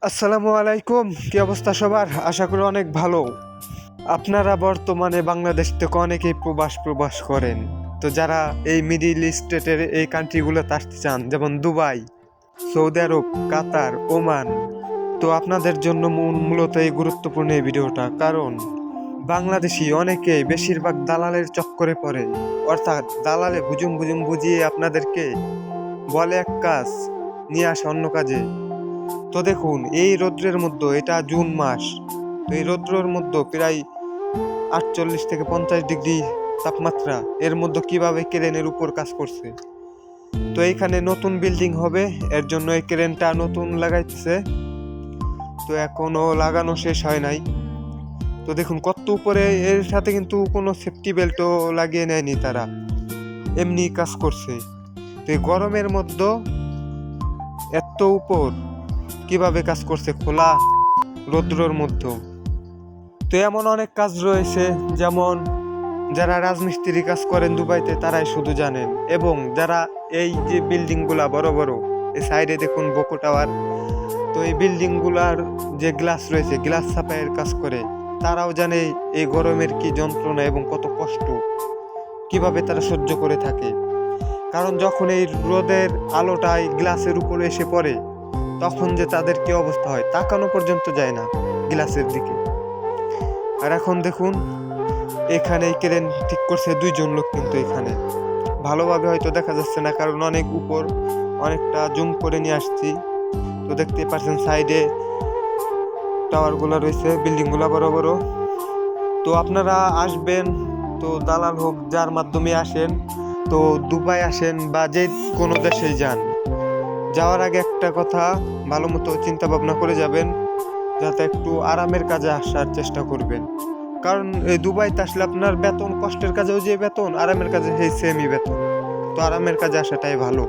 আসসালামু আলাইকুম। কি অবস্থা সবার? আশা করি অনেক ভালো। আপনারা বর্তমানে বাংলাদেশ থেকে অনেকেই প্রবাস করেন। তো যারা এই মিডিল ইস্টের এই কান্ট্রিগুলোতে আসতে চান, যেমন দুবাই, সৌদি আরব, কাতার, ওমান, তো আপনাদের জন্য মূলত এই গুরুত্বপূর্ণ এই ভিডিওটা। কারণ বাংলাদেশি অনেকেই বেশিরভাগ দালালের চক্করে পড়ে, অর্থাৎ দালালে বুজুম বুঝিয়ে আপনাদেরকে বলে এক কাজ, নিয়ে আসে অন্য কাজে। তো দেখুন, এই রৌদ্রের মধ্যে, এটা জুন মাস, তো এই রৌদ্রের মধ্যে প্রায় 48 থেকে 50 ডিগ্রি তাপমাত্রা, এর মধ্যে কিভাবে ক্রেনের উপর কাজ করছে। তো এইখানে নতুন বিল্ডিং হবে, এর জন্য এই ক্রেনটা নতুন লাগাইছে, তো এখনো লাগানো শেষ হয় নাই। তো দেখুন কত উপরে, এর সাথে কিন্তু কোনো সেফটি বেল্টও লাগিয়ে নেয়নি তারা, এমনি কাজ করছে। তো এই গরমের মধ্যে এত উপর কিভাবে কাজ করছে খোলা রৌদ্রের মধ্যে। তো এমন অনেক কাজ রয়েছে, যেমন যারা রাজমিস্ত্রি কাজ করেন দুবাইতে তারাই শুধু জানেন, এবং যারা এই যে বিল্ডিংগুলা বড় বড়, এই সাইডে দেখুন বোকো টাওয়ার, তো এই বিল্ডিংগুলার যে গ্লাস রয়েছে, গ্লাস ছাপাইয়ের কাজ করে, তারাও জানে এই গরমের কি যন্ত্রণা এবং কত কষ্ট, কিভাবে তারা সহ্য করে থাকে। কারণ যখন এই রোদের আলোটাই গ্লাসের উপরে এসে পড়ে, তখন যে তাদের কি অবস্থা হয়, তাকানো পর্যন্ত যায় না গ্লাসের দিকে। আর এখন দেখুন, এখানে ক্রেন ঠিক করছে 2 জন লোক, কিন্তু এখানে ভালোভাবে হয়তো দেখা যাচ্ছে না, কারণ অনেক উপর, অনেকটা জুম করে নিয়ে আসছি। তো দেখতে পাচ্ছেন সাইডে টাওয়ারগুলো রয়েছে, বিল্ডিংগুলো বড় বড়। তো আপনারা আসবেন, তো দালাল হোক যার মাধ্যমে আসেন, তো দুবাই আসেন বা যে কোনো দেশে যান, যাওয়ার আগে একটা কথা ভালো মতো চিন্তা ভাবনা করে যাবেন, যাতে একটু আরামের কাজে আসার চেষ্টা করবেন। কারণ এই দুবাইতে আসলে আপনার বেতন, কষ্টের কাজেও যে বেতন, আরামের কাজে সেই সেমই বেতন। তো আরামের কাজে আসাটাই ভালো।